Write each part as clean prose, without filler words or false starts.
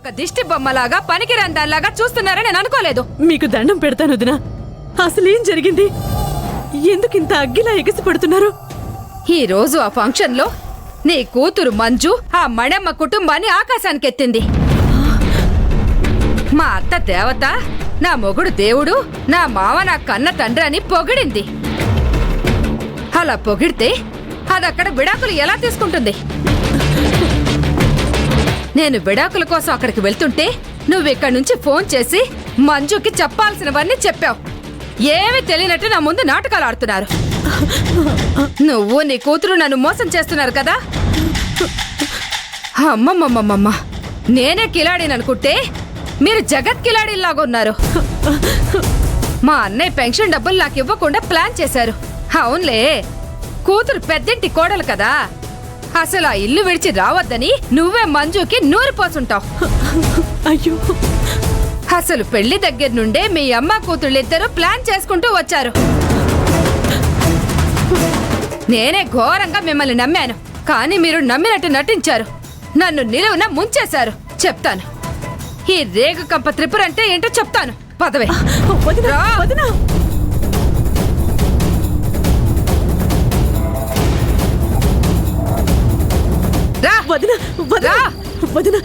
ఒక దిష్టి బొమ్మలాగా పనికిరందాల్లాగా చూస్తున్నారని నేను అనుకోలేదు. మీకు దండం పెడతాను వదినా, అసలేం జరిగింది? ఎందుకింత అగ్గిలా ఎగిసి పడుతున్నారు? ఈ రోజు ఆ ఫంక్షన్ లో నీ కూతురు మంజు ఆ మణమ్మ కుటుంబాన్ని ఆకాశానికెత్తింది. మా అత్త దేవత, నా మొగుడు దేవుడు, నా మావ నా కన్న తండ్రి అని పొగిడింది. అలా పొగిడితే అదక్కడ విడాకులు ఎలా తీసుకుంటుంది? నేను విడాకుల కోసం అక్కడికి వెళ్తుంటే నువ్విక్కడి నుంచి ఫోన్ చేసి మంజుకి చెప్పాల్సినవన్నీ చెప్పావు. ఏమీ తెలియనట్టు నా ముందు నాటకాలు ఆడుతున్నారు. నువ్వు నీ కూతురు నన్ను మోసం చేస్తున్నారు కదా. అమ్మమ్మమ్మమ్మ, నేనే కిలాడీననుకుంటే మీరు జగత్ కిలాడీలాగా ఉన్నారు. మా అన్నయ్య పెన్షన్ డబ్బులు నాకు ఇవ్వకుండా ప్లాన్ చేశారు. అవునులే, కూతురు పెద్దింటి కోడలు కదా, అసలు ఆ ఇల్లు విడిచి రావద్దని నువ్వే మంజుకి నూరిపోసుంటావు. అయ్యో, అసలు పెళ్లి దగ్గర నుండే మీ అమ్మ కూతుళ్ళిద్దరూ ప్లాన్ చేసుకుంటూ వచ్చారు. నేనే ఘోరంగా మిమ్మల్ని నమ్మాను, కానీ మీరు నమ్మినట్టు నటించారు. నన్ను నిలువున ముంచేశారు. చెప్తాను, ఈ రేగు కంప త్రిపుర అంటే ఏంటో చెప్తాను. పదవే. వదినా, వదినా, వదినా, వదినా.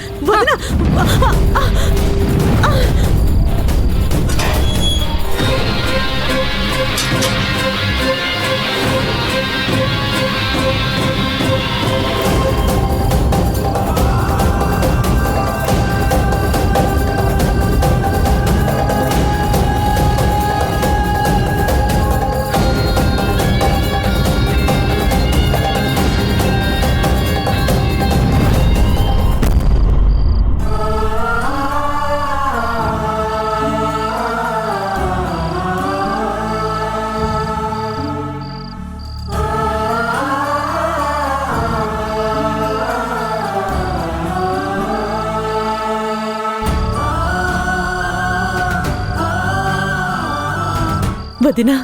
వదినా,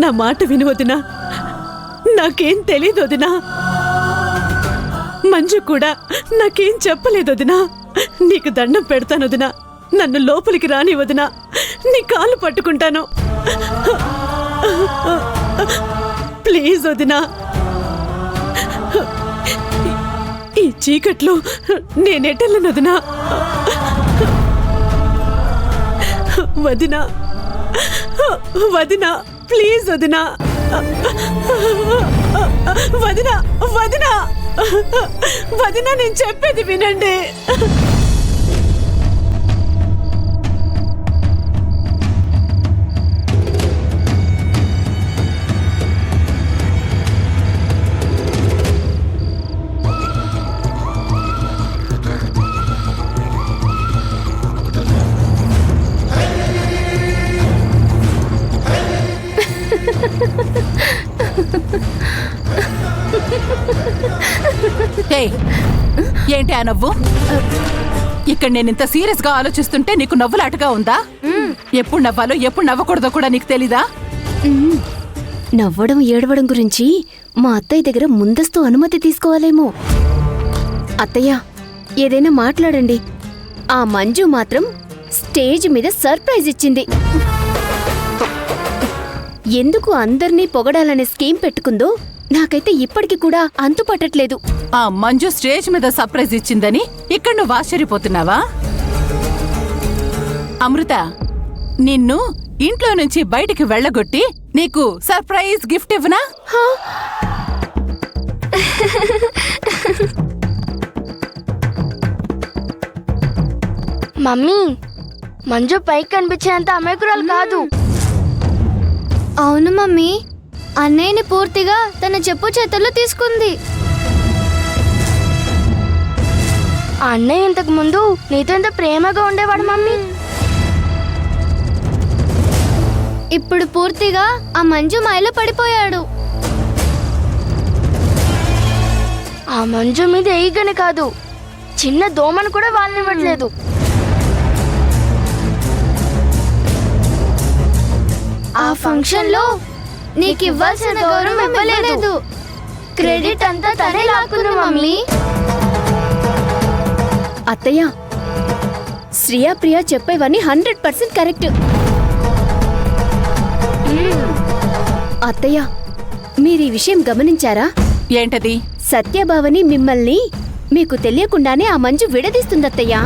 నా మాట విను వదినా. నాకేం తెలీదు వదినా. మంజు కూడా నాకేం చెప్పలేదు వదినా. నీకు దండం పెడతాను వదినా, నన్ను లోపలికి రాని వదినా. నీ కాళ్ళు పట్టుకుంటాను, ప్లీజ్ వదినా. ఈ చీకట్లో నేనెటెళ్ళను వదినా. వదినా, వదినా, ప్లీజ్ వదినా. వదినా, వదినా, వదినా, నేను చెప్పేది వినండి. ఏంటి ఆ నవ్వు? ఇక్కడ నేను ఇంత సీరియస్ గా ఆలోచిస్తుంటే నీకు నవ్వులాటగా ఉందా? ఎప్పుడు నవ్వాలో ఎప్పుడు నవ్వకూడదో కూడా నీకు తెలీదా? నవ్వడం ఏడవడం గురించి మా అత్తయ్య దగ్గర ముందస్తు అనుమతి తీసుకోవాలేమో. అత్తయ్య, ఏదైనా మాట్లాడండి. ఆ మంజు మాత్రం స్టేజ్ మీద సర్ప్రైజ్ ఇచ్చింది. ఎందుకు అందర్నీ పొగడాలనే స్కీమ్ పెట్టుకుందో నాకైతే ఇప్పటికి కూడా అంతుపట్టట్లేదు. ఆ మంజు స్టేజ్ మీద సర్ప్రైజ్ ఇచ్చిందని ఇక్కడ నువ్వు ఆశ్చర్యపోతున్నావా? అమృత, నిన్ను ఇంట్లో నుంచి బయటికి వెళ్ళగొట్టి నీకు సర్ప్రైజ్ గిఫ్ట్ ఇవ్వనా? మమ్మీ, మంజు పైకి కనిపించేంత అమాయకురాలు కాదు. అవును మమ్మీ, అన్నయ్యని పూర్తిగా తన చెప్పు చేతుల్లో తీసుకుంది. అన్నయ్య ఇంతకు ముందు నీతో ఎంత ప్రేమగా ఉండేవాడు మమ్మీ. ఇప్పుడు పూర్తిగా ఆ మంజు మాయలో పడిపోయాడు. ఆ మంజు మీద ఎయిగని కాదు, చిన్న దోమను కూడా వాళ్ళనివ్వట్లేదు. ఆ ఫంక్షన్ లో నీకు ఇవ్వాల్సిన గౌరవం ఇవ్వలేదు. క్రెడిట్ అంతా తనే లాక్కుంది మమ్మీ. అత్తయ్య, శ్రియా ప్రియా చెప్పేవన్నీ 100% కరెక్ట్. అత్తయ్య, మీరు ఈ విషయం గమనించారా? ఏంటది? సత్యభావని మిమ్మల్ని మీకు తెలియకుండానే ఆ మంజు విడదీస్తుందత్తయ్యా.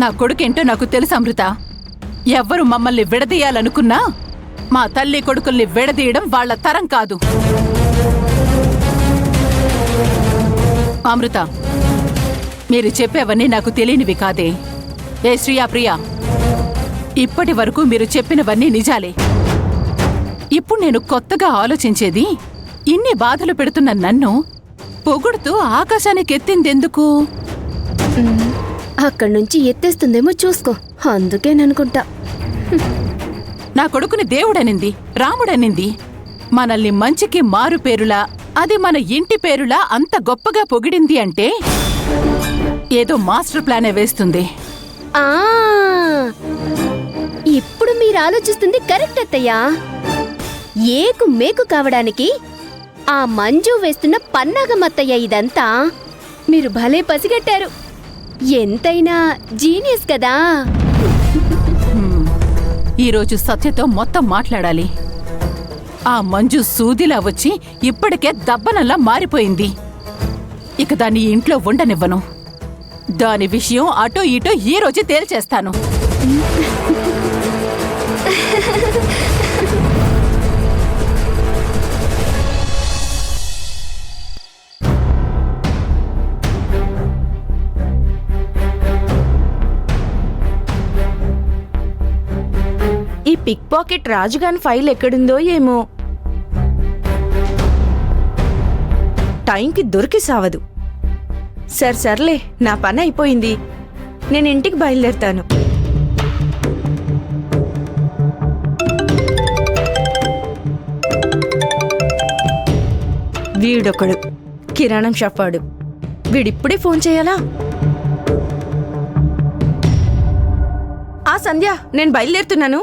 నా కొడుకేంటో నాకు తెలుసు అమృత. ఎవ్వరు మమ్మల్ని విడదీయాలనుకున్నా మా తల్లి కొడుకుల్ని విడదీయడం వాళ్ళ తరం కాదు. అమృత, మీరు చెప్పేవన్నీ నాకు తెలియనివి కాదే. ఏ శ్రియా ప్రియా, ఇప్పటి వరకు మీరు చెప్పినవన్నీ నిజాలే. ఇప్పుడు నేను కొత్తగా ఆలోచించేది, ఇన్ని బాధలు పెడుతున్న నన్ను పొగుడుతూ ఆకాశానికి ఎత్తిందెందుకు? అక్కడి నుంచి ఎత్తేస్తుందేమో చూసుకో, అందుకేననుకుంటా. నా కొడుకుని దేవుడనింది, రాముడనింది. మనల్ని మంచికి మారు పేరులా, అది మన ఇంటి పేరులా అంత గొప్పగా పొగిడింది అంటే ఏదో మాస్టర్ ప్లానే వేస్తుంది. ఆ ఇప్పుడు మీరు ఆలోచిస్తుంది కరెక్ట్ అత్తయ్యా. ఏకు మేకు కావడానికి ఆ మంజు వేస్తున్న పన్నాగమత్తయ్య ఇదంతా. మీరు భలే పసిగట్టారు. ఎంతైనా జీనియస్ కదా. ఈరోజు సత్యతో మొత్తం మాట్లాడాలి. ఆ మంజు సూదిలా వచ్చి ఇప్పటికే దబ్బనల్లా మారిపోయింది. ఇక దాన్ని ఇంట్లో ఉండనివ్వను. దాని విషయం అటో ఇటో ఈ రోజు తేల్చేస్తాను. ఈ పిక్ పాకెట్ రాజుగాని ఫైల్ ఎక్కడుందో ఏమో. టైంకి దొరికి సావదు. సర్లే, నా పని అయిపోయింది. నేను ఇంటికి బయలుదేరుతాను. వీడొకడు కిరాణం షాప్ వాడు. వీడిప్పుడే ఫోన్ చేయాలా? ఆ సంధ్య, నేను బయలుదేరుతున్నాను.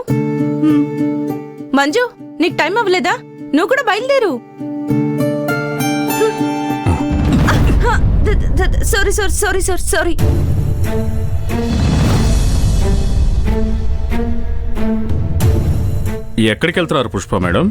మంజు, నీకు టైం అవ్వలేదా? నువ్వు కూడా బయలుదేరు. సారీ. ఎక్కడికి వెళ్తున్నారు పుష్ప మేడం?